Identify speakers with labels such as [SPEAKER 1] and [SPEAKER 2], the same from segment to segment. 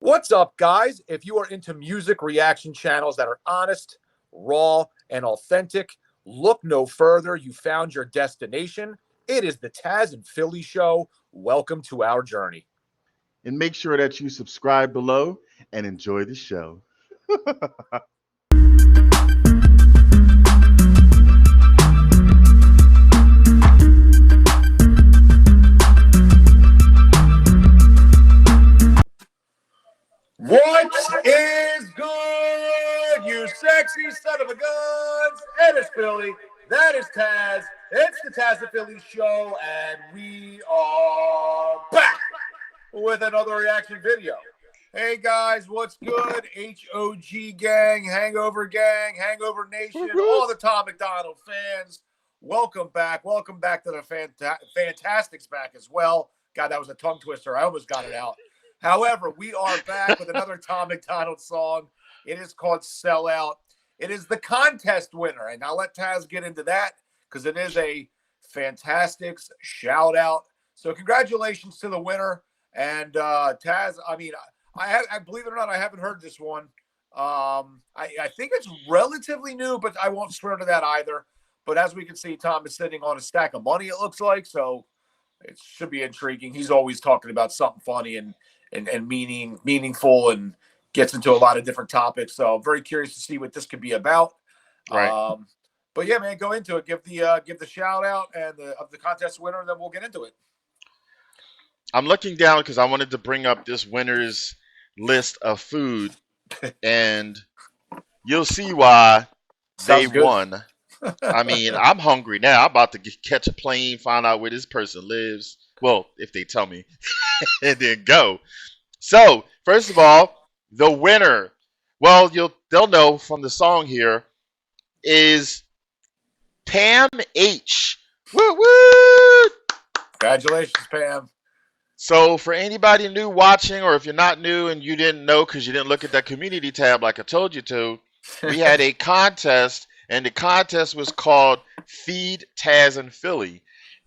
[SPEAKER 1] What's up, guys? If you are into music reaction channels that are honest, raw, and authentic, look no further. You found your destination. It is the Tazzz and Philly Show. Welcome to our journey.
[SPEAKER 2] And make sure that you subscribe below and enjoy the show.
[SPEAKER 1] What is good, you sexy son of a guns? It is Philly. That is Tazzz. It's the Tazzz and Philly Show, and we are back with another reaction video. Hey guys, what's good? HOG gang, Hangover gang, Hangover Nation, all the Tom MacDonald fans. Welcome back. Welcome back to the Fantastics back as well. God, that was a tongue twister. I almost got it out. However, we are back with another Tom MacDonald song. It is called Sellout. It is the contest winner. And I'll let Tazzz get into that because it is a Fantastics shout out. So congratulations to the winner. And Tazzz, I mean, I believe it or not, I haven't heard this one. I think it's relatively new, but I won't swear to that either. But as we can see, Tom is sitting on a stack of money, it looks like. So it should be intriguing. He's always talking about something funny and meaningful, and gets into a lot of different topics. So I'm very curious to see what this could be about.
[SPEAKER 2] Right.
[SPEAKER 1] But yeah, man, go into it. Give the shout out and of the contest winner, and then we'll get into it.
[SPEAKER 2] I'm looking down because I wanted to bring up this winner's list of food, and you'll see why they won. I mean, I'm hungry now. I'm about to catch a plane, find out where this person lives. Well, if they tell me, and then go. So, first of all, the winner, well, they'll know from the song here, is Pam H. Woo woo!
[SPEAKER 1] Congratulations, Pam.
[SPEAKER 2] So, for anybody new watching, or if you're not new and you didn't know because you didn't look at that community tab like I told you to, we had a contest, and the contest was called Feed Tazzz and Philly.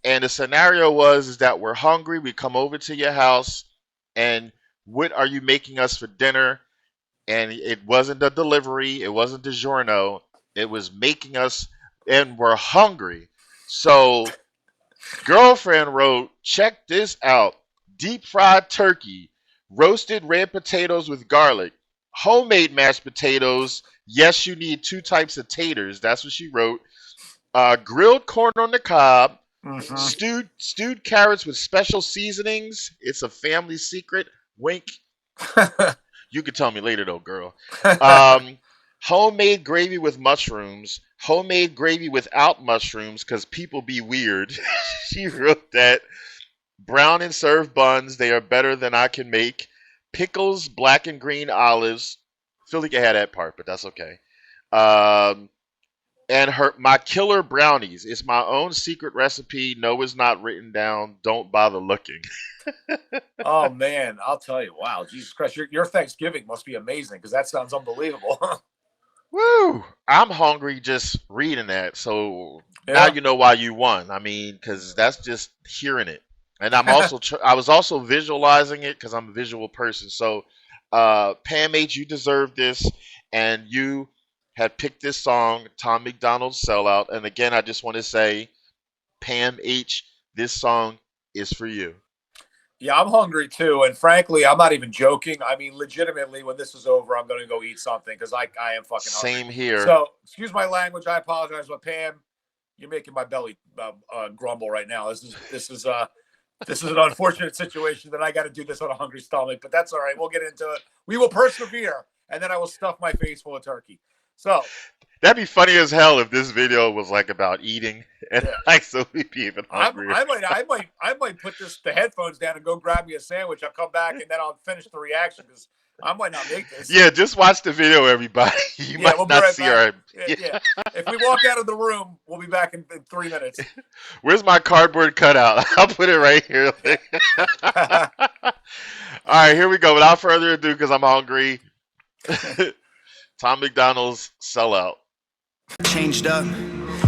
[SPEAKER 2] And the scenario is that we're hungry. We come over to your house, and what are you making us for dinner? And it wasn't a delivery. It wasn't DiGiorno. It was making us, and we're hungry. So girlfriend wrote, check this out. Deep fried turkey, roasted red potatoes with garlic, homemade mashed potatoes. Yes, you need 2 types of taters. That's what she wrote. Grilled corn on the cob. Mm-hmm. Stewed carrots with special seasonings. It's a family secret. Wink. You can tell me later though, girl. Homemade gravy with mushrooms. Homemade gravy without mushrooms because people be weird. She wrote that. Brown and served buns. They are better than I can make. Pickles, black and green olives. Philly can have that part, but that's okay. And my killer brownies. It's my own secret recipe. No, it's not written down. Don't bother looking.
[SPEAKER 1] Oh, man. I'll tell you. Wow. Jesus Christ. Your Thanksgiving must be amazing because that sounds unbelievable.
[SPEAKER 2] Woo. I'm hungry just reading that. So now you know why you won. I mean, because that's just hearing it. And I was also visualizing it because I'm a visual person. So Pam H., you deserve this. And you had picked this song, Tom MacDonald's Sellout. And again, I just want to say, Pam H., this song is for you.
[SPEAKER 1] Yeah, I'm hungry too. And frankly, I'm not even joking. I mean, legitimately, when this is over, I'm going to go eat something because I am fucking hungry.
[SPEAKER 2] Same here.
[SPEAKER 1] So, excuse my language. I apologize. But Pam, you're making my belly grumble right now. This is an unfortunate situation that I got to do this on a hungry stomach. But that's all right. We'll get into it. We will persevere. And then I will stuff my face full of turkey. So
[SPEAKER 2] that'd be funny as hell if this video was like about eating, and like so we'd be even hungrier.
[SPEAKER 1] I might put the headphones down and go grab me a sandwich. I'll come back and then I'll finish the reaction because I might not make this.
[SPEAKER 2] Yeah, just watch the video, everybody. You might not see our.
[SPEAKER 1] Yeah. If we walk out of the room, we'll be back in 3 minutes.
[SPEAKER 2] Where's my cardboard cutout? I'll put it right here. All right, here we go. Without further ado, because I'm hungry. Tom MacDonald's Sellout.
[SPEAKER 3] Changed up.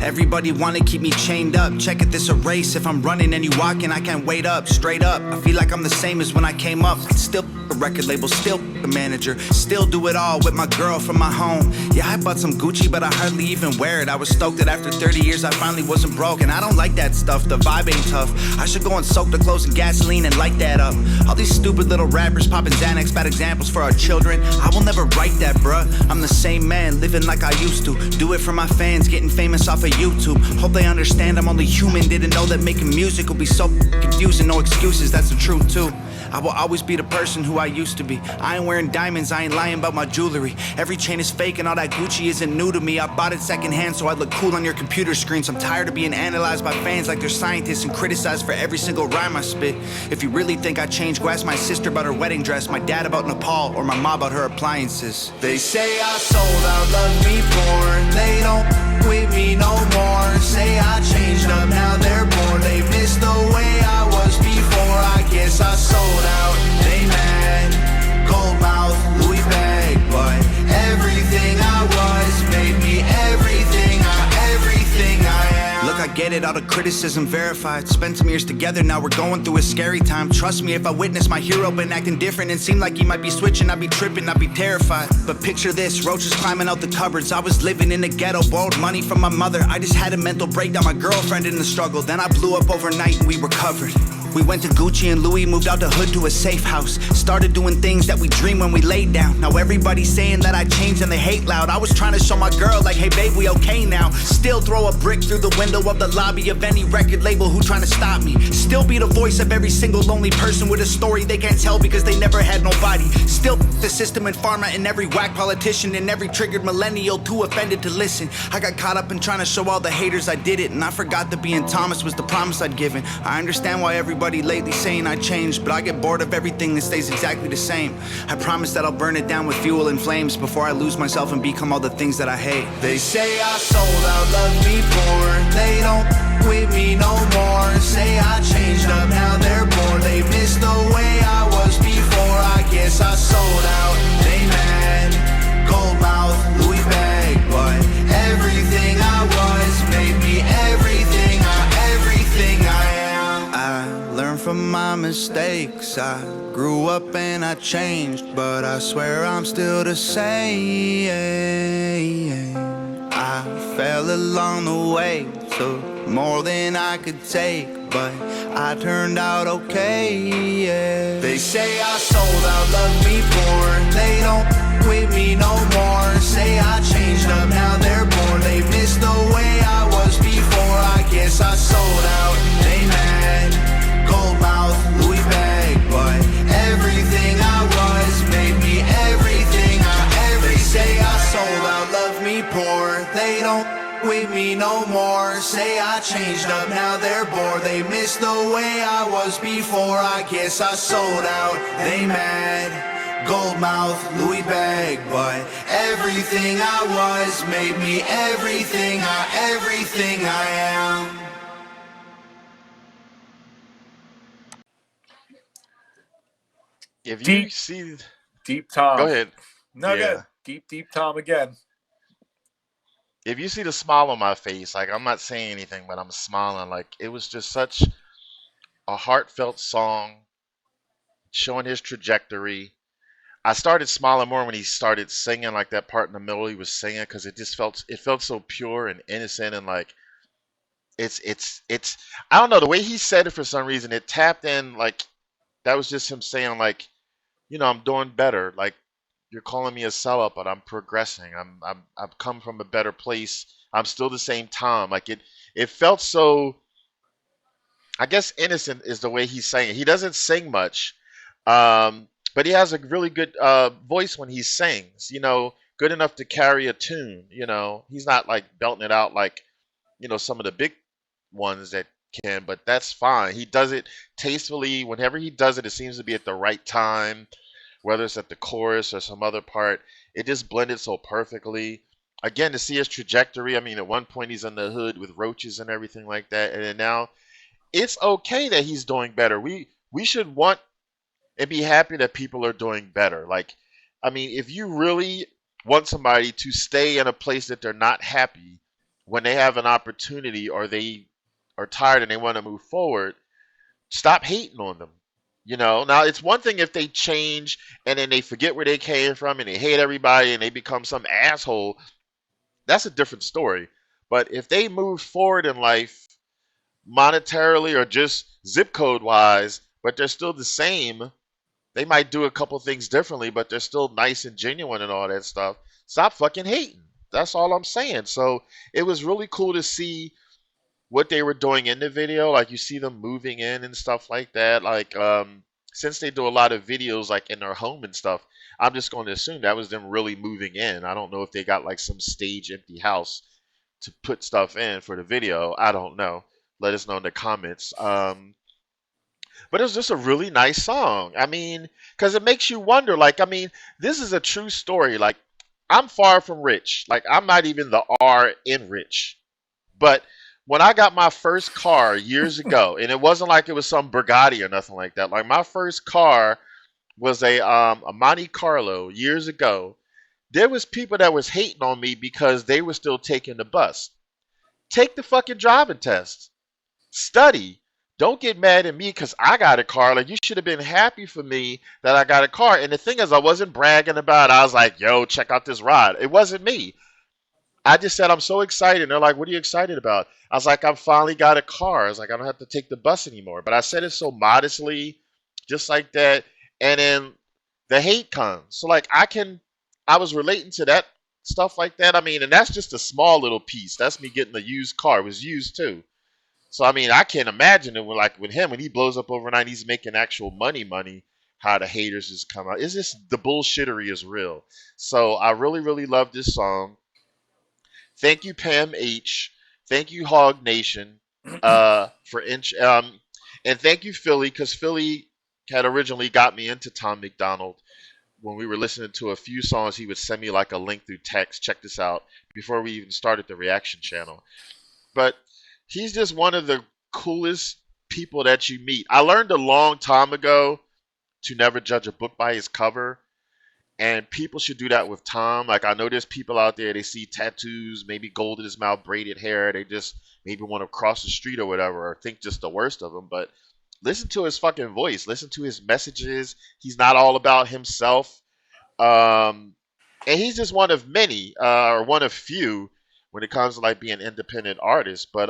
[SPEAKER 3] Everybody wanna keep me chained up. Check it, this a race. If I'm running and you walking, I can't wait up. Straight up, I feel like I'm the same as when I came up. Still a record label, still a manager, still do it all with my girl from my home. Yeah, I bought some Gucci, but I hardly even wear it. I was stoked that after 30 years I finally wasn't broke. And I don't like that stuff, the vibe ain't tough. I should go and soak the clothes in gasoline and light that up. All these stupid little rappers popping Xanax, bad examples for our children. I will never write that, bruh. I'm the same man, living like I used to. Do it for my fans, getting famous off of YouTube. Hope they understand I'm only human. Didn't know that making music would be so confusing. No excuses, that's the truth too. I will always be the person who I used to be. I ain't wearing diamonds, I ain't lying about my jewelry. Every chain is fake and all that Gucci isn't new to me. I bought it secondhand so I look cool on your computer screens. I'm tired of being analyzed by fans like they're scientists and criticized for every single rhyme I spit. If you really think I changed, go ask my sister about her wedding dress, my dad about Nepal, or my mom about her appliances. They say I sold out, love me poor. They don't with me no more. Say I changed up, now they're bored. They miss the way I was before. I guess I sold out, they mad. Gold mouth, Louis bag, but everything I was made me everything I am. Look, I get it, all the criticism verified. Spent some years together, now we're going through a scary time. Trust me, if I witnessed my hero been acting different and seemed like he might be switching, I'd be tripping, I'd be terrified. But picture this, roaches climbing out the cupboards. I was living in the ghetto, borrowed money from my mother. I just had a mental breakdown, my girlfriend in the struggle. Then I blew up overnight and we recovered. We went to Gucci and Louis, moved out the hood to a safe house. Started doing things that we dreamed when we laid down. Now everybody's saying that I changed and they hate loud. I was trying to show my girl like, hey babe, we okay now. Still throw a brick through the window of the lobby of any record label who trying to stop me. Still be the voice of every single lonely person with a story they can't tell because they never had nobody. Still the system and pharma and every whack politician and every triggered millennial too offended to listen. I got caught up in trying to show all the haters I did it, and I forgot that being Thomas was the promise I'd given. I understand why everybody lately saying I changed, but I get bored of everything that stays exactly the same. I promise that I'll burn it down with fuel and flames before I lose myself and become all the things that I hate. They say I sold out, love me poor. They don't with me no more. Say I changed up, now they're bored. They miss the way I was before. I guess I sold out, they mad. Gold mouth, Louis bag, but everything I was made me everything I am. I learned from my mistakes. I grew up and I changed, but I swear I'm still the same. I fell along the way, took more than I could take, but I turned out okay, yeah. They say I sold out, love me poor. They don't with me no more. Say I changed up, now they're bored. They miss the way I was before. I guess I sold out, they mad. Gold mouth, Louis bag, but everything I was made me everything I ever. They say I sold out, love me poor. They don't with me no more. Say I changed up, now they're bored. They miss the way I was before. I guess I sold out, they mad. Gold mouth, Louis bag, but everything I was made me everything I am.
[SPEAKER 2] If you
[SPEAKER 1] Deep.
[SPEAKER 2] see,
[SPEAKER 1] Deep Tom.
[SPEAKER 2] go ahead.
[SPEAKER 1] No,
[SPEAKER 2] Yeah.
[SPEAKER 1] good. Deep Tom again.
[SPEAKER 2] If you see the smile on my face, like I'm not saying anything, but I'm smiling. Like it was just such a heartfelt song showing his trajectory. I started smiling more when he started singing, like that part in the middle he was singing, because it felt so pure and innocent, and like it's I don't know, the way he said it, for some reason it tapped in, like that was just him saying, like, I'm doing better. Like, you're calling me a sellout, but I'm progressing. I've come from a better place. I'm still the same Tom. Like it felt so, I guess, innocent is the way he's saying it. He doesn't sing much, but he has a really good voice when he sings. Good enough to carry a tune. He's not like belting it out like some of the big ones that can, but that's fine. He does it tastefully. Whenever he does it, it seems to be at the right time. Whether it's at the chorus or some other part, it just blended so perfectly. Again, to see his trajectory, I mean, at one point he's in the hood with roaches and everything like that, and then now it's okay that he's doing better. We should want and be happy that people are doing better. Like, I mean, if you really want somebody to stay in a place that they're not happy, when they have an opportunity or they are tired and they want to move forward, stop hating on them. Now it's one thing if they change and then they forget where they came from and they hate everybody and they become some asshole. That's a different story. But if they move forward in life monetarily or just zip code wise, but they're still the same, they might do a couple things differently, but they're still nice and genuine and all that stuff. Stop fucking hating. That's all I'm saying. So it was really cool to see what they were doing in the video. Like, you see them moving in and stuff like that. Like, since they do a lot of videos like in their home and stuff, I'm just going to assume that was them really moving in. I don't know if they got like some stage empty house to put stuff in for the video. I don't know. Let us know in the comments. But it was just a really nice song. I mean, because it makes you wonder. Like, I mean, this is a true story. Like, I'm far from rich. Like, I'm not even the R in rich. But when I got my first car years ago, and it wasn't like it was some Bugatti or nothing like that. Like, my first car was a Monte Carlo years ago. There was people that was hating on me because they were still taking the bus. Take the fucking driving test. Study. Don't get mad at me because I got a car. Like, you should have been happy for me that I got a car. And the thing is, I wasn't bragging about it. I was like, yo, check out this ride. It wasn't me. I just said, I'm so excited. And they're like, what are you excited about? I was like, I finally got a car. I was like, I don't have to take the bus anymore. But I said it so modestly, just like that. And then the hate comes. So, like, I was relating to that stuff like that. I mean, and that's just a small little piece. That's me getting a used car. It was used too. So, I mean, I can't imagine it with him, when he blows up overnight, he's making actual money, how the haters just come out. It's just the bullshittery is real. So I really, really love this song. Thank you, Pam H. Thank you, Hog Nation, and thank you, Philly, because Philly had originally got me into Tom MacDonald. When we were listening to a few songs, he would send me like a link through text. Check this out, before we even started the reaction channel. But he's just one of the coolest people that you meet. I learned a long time ago to never judge a book by its cover. And people should do that with Tom. Like, I know there's people out there, they see tattoos, maybe gold in his mouth, braided hair. They just maybe want to cross the street or whatever, or think just the worst of him. But listen to his fucking voice. Listen to his messages. He's not all about himself. And he's just one of many, or one of few, when it comes to like being an independent artist. But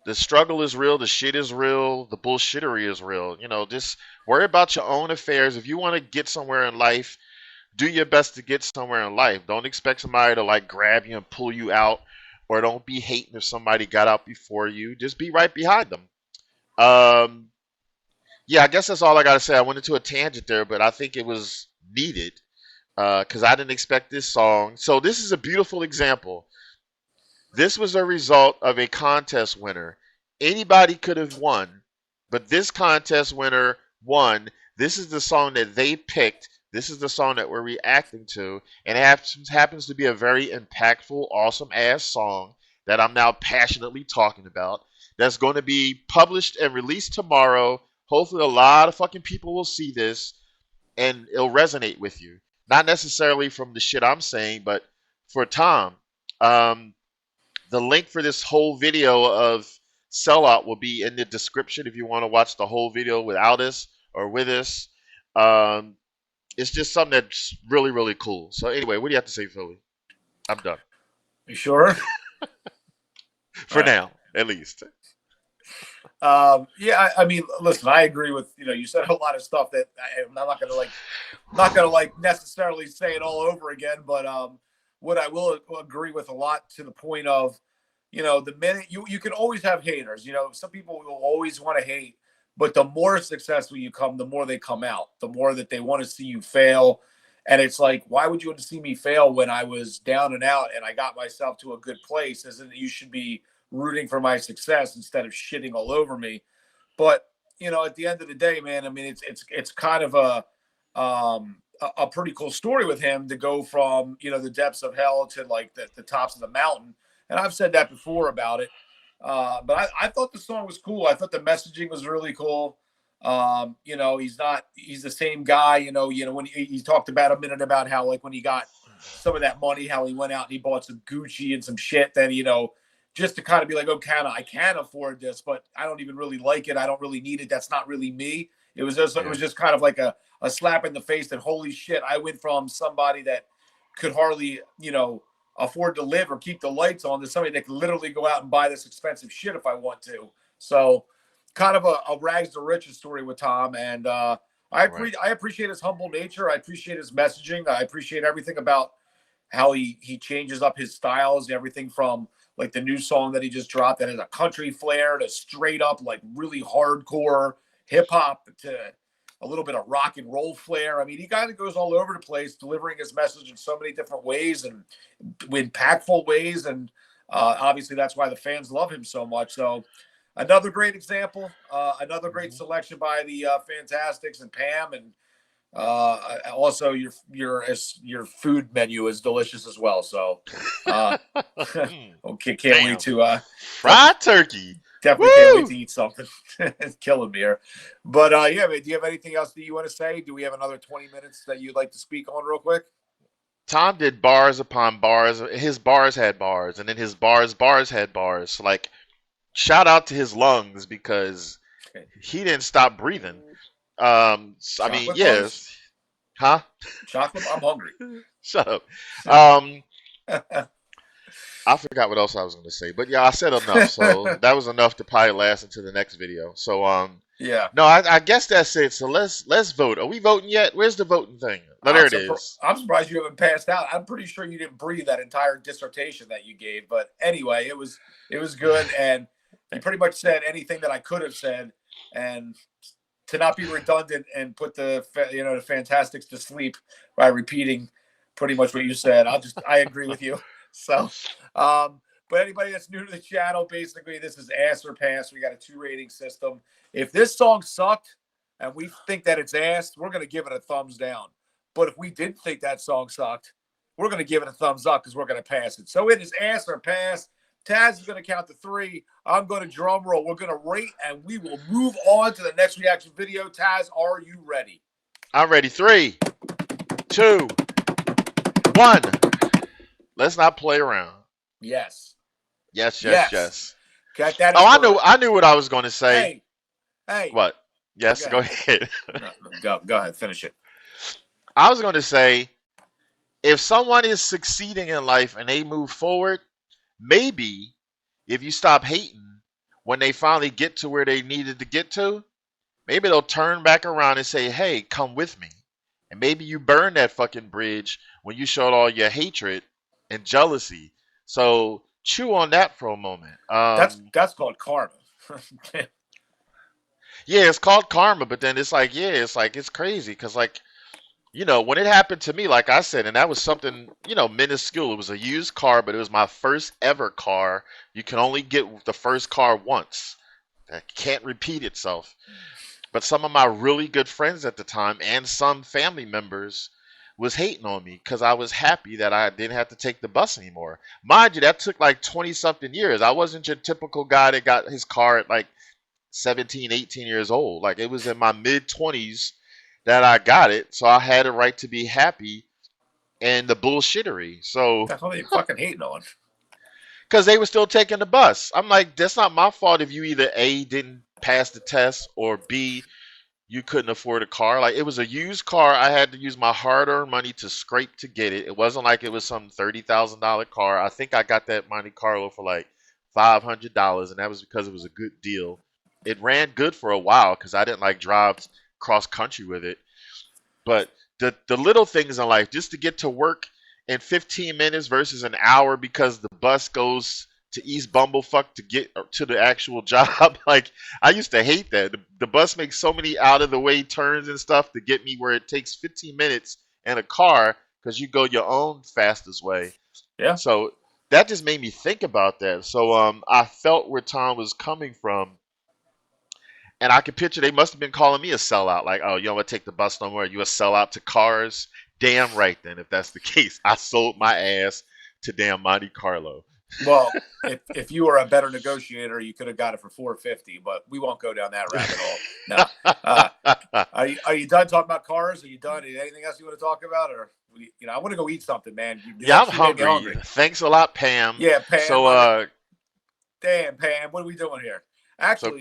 [SPEAKER 2] the struggle is real, the shit is real, the bullshittery is real. Just worry about your own affairs. If you want to get somewhere in life, do your best to get somewhere in life. Don't expect somebody to like grab you and pull you out, or don't be hating if somebody got out before you. Just be right behind them. Yeah, I guess that's all I gotta say. I went into a tangent there, but I think it was needed, because I didn't expect this song. So this is a beautiful example. This was a result of a contest winner. Anybody could have won, but this contest winner won. This is the song that they picked. This is the song that we're reacting to, and it happens to be a very impactful, awesome-ass song that I'm now passionately talking about. That's going to be published and released tomorrow. Hopefully a lot of fucking people will see this, and it'll resonate with you. Not necessarily from the shit I'm saying, but for Tom. The link for this whole video of Sellout will be in the description if you want to watch the whole video without us or with us. It's just something that's really, really cool. So anyway, what do you have to say, Philly? I'm done.
[SPEAKER 1] You sure?
[SPEAKER 2] For now, at least.
[SPEAKER 1] Yeah, I mean, listen, I agree with, you said a lot of stuff that I'm not gonna necessarily say it all over again, but what I will agree with a lot, to the point of, the minute you can always have haters. Some people will always want to hate, but the more successful you come, the more they come out, the more that they want to see you fail. And it's like, why would you want to see me fail when I was down and out and I got myself to a good place? Isn't you should be rooting for my success instead of shitting all over me. But at the end of the day, man, I mean, it's kind of a pretty cool story with him to go from, the depths of hell to like the tops of the mountain. And I've said that before about it. But I thought the song was cool. I thought the messaging was really cool. He's the same guy, when he talked about a minute about how, like, when he got some of that money, how he went out and he bought some Gucci and some shit. Then, just to kind of be like, oh, I can afford this, but I don't even really like it. I don't really need it. That's not really me. It was just kind of like a slap in the face that, holy shit, I went from somebody that could hardly, afford to live or keep the lights on to somebody that could literally go out and buy this expensive shit if I want to. So kind of a rags to riches story with Tom. And I appreciate his humble nature. I appreciate his messaging. I appreciate everything about how he changes up his styles, everything from like the new song that he just dropped that has a country flair to straight up like really hardcore hip hop to a little bit of rock and roll flair. I mean, he kind of goes all over the place, delivering his message in so many different ways and impactful ways. And obviously that's why the fans love him so much. So another great example, another great selection by the Fantastics and Pam. And also your food menu is delicious as well. So okay, can't wait to
[SPEAKER 2] fried turkey.
[SPEAKER 1] Definitely can't wait to eat something. It's killing me here. But yeah, man, do you have anything else that you want to say? Do we have another 20 minutes that you'd like to speak on real quick?
[SPEAKER 2] Tom did bars upon bars. His bars had bars, and then his bars had bars. Like, shout out to his lungs because he didn't stop breathing. I mean, yes. Huh?
[SPEAKER 1] Chocolate? I'm hungry.
[SPEAKER 2] Shut up. I forgot what else I was going to say, but yeah, I said enough, so that was enough to probably last into the next video. So,
[SPEAKER 1] yeah.
[SPEAKER 2] No, I guess that's it. So let's vote. Are we voting yet? Where's the voting thing? Oh, there it is.
[SPEAKER 1] I'm surprised you haven't passed out. I'm pretty sure you didn't breathe that entire dissertation that you gave, but anyway, it was good, and you pretty much said anything that I could have said, and to not be redundant and put the Fantastics to sleep by repeating pretty much what you said. I agree with you. So, but anybody that's new to the channel, basically this is ass or pass. We got a 2 rating system. If this song sucked and we think that it's ass, we're going to give it a thumbs down. But if we didn't think that song sucked, we're going to give it a thumbs up because we're going to pass it. So it is ass or pass. Tazzz is going to count to 3. I'm going to drum roll. We're going to rate and we will move on to the next reaction video. Tazzz, are you ready?
[SPEAKER 2] I'm ready. 3, 2, 1. Let's not play around.
[SPEAKER 1] Yes.
[SPEAKER 2] Yes.
[SPEAKER 1] Got that.
[SPEAKER 2] I knew what I was going to say.
[SPEAKER 1] Hey.
[SPEAKER 2] What? Yes, go ahead.
[SPEAKER 1] Go ahead. Finish it.
[SPEAKER 2] I was going to say, if someone is succeeding in life and they move forward, maybe if you stop hating when they finally get to where they needed to get to, maybe they'll turn back around and say, hey, come with me. And maybe you burn that fucking bridge when you showed all your hatred and jealousy. So chew on that for a moment.
[SPEAKER 1] That's called karma.
[SPEAKER 2] Yeah, it's called karma, but then it's crazy because when it happened to me, like I said, and that was something, minuscule. It was a used car, but it was my first ever car. You can only get the first car once. That can't repeat itself. But some of my really good friends at the time and some family members was hating on me because I was happy that I didn't have to take the bus anymore. Mind you, that took like 20-something years. I wasn't your typical guy that got his car at like 17, 18 years old. Like, it was in my mid-20s that I got it, so I had a right to be happy and the bullshittery. So
[SPEAKER 1] that's what they fucking hating on.
[SPEAKER 2] Because they were still taking the bus. I'm like, that's not my fault if you either A, didn't pass the test, or B, you couldn't afford a car. Like, it was a used car. I had to use my hard-earned money to scrape to get it. It wasn't like it was some $30,000 car. I think I got that Monte Carlo for like $500, and that was because it was a good deal. It ran good for a while because I didn't like drive cross country with it. But the little things in life, just to get to work in 15 minutes versus an hour because the bus goes to East Bumblefuck to get to the actual job. Like, I used to hate that. The bus makes so many out of the way turns and stuff to get me where it takes 15 minutes in a car because you go your own fastest way.
[SPEAKER 1] Yeah.
[SPEAKER 2] So that just made me think about that. So I felt where Tom was coming from. And I could picture they must have been calling me a sellout. Like, oh, you don't want to take the bus no more? You a sellout to cars? Damn right then, if that's the case. I sold my ass to damn Monte Carlo.
[SPEAKER 1] Well, if you were a better negotiator, you could have got it for $450, but we won't go down that rabbit hole. No. Are you done talking about cars? Are you done? Anything else you want to talk about? Or, I want to go eat something, man. You
[SPEAKER 2] Yeah, I'm
[SPEAKER 1] actually made me
[SPEAKER 2] hungry. Thanks a lot, Pam.
[SPEAKER 1] Yeah, Pam.
[SPEAKER 2] So,
[SPEAKER 1] damn, Pam, what are we doing here?
[SPEAKER 2] so
[SPEAKER 1] Actually,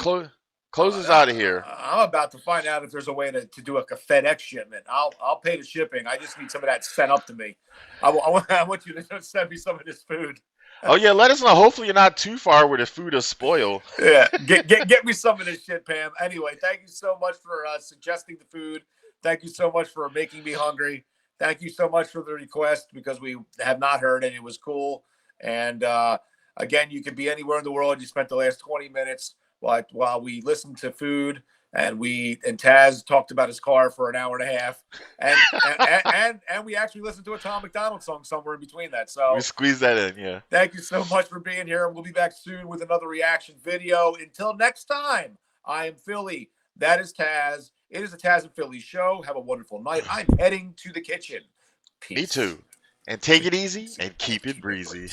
[SPEAKER 2] close us out of here.
[SPEAKER 1] I'm about to find out if there's a way to do a FedEx shipment. I'll pay the shipping. I just need some of that sent up to me. I want you to send me some of this food.
[SPEAKER 2] Oh yeah, let us know. Hopefully you're not too far where the food is spoiled.
[SPEAKER 1] Yeah, get me some of this shit, Pam. Anyway, thank you so much for suggesting the food. Thank you so much for making me hungry. Thank you so much for the request because we have not heard it. It was cool. And again, you could be anywhere in the world. You spent the last 20 minutes while we listened to food and Tazzz talked about his car for an hour and a half, and we actually listened to a Tom MacDonald song somewhere in between that. So
[SPEAKER 2] we squeeze that in, yeah.
[SPEAKER 1] Thank you so much for being here. We'll be back soon with another reaction video. Until next time, I am Philly. That is Tazzz. It is the Tazzz and Philly show. Have a wonderful night. I'm heading to the kitchen. Peace.
[SPEAKER 2] Me too. And take it easy and keep it breezy.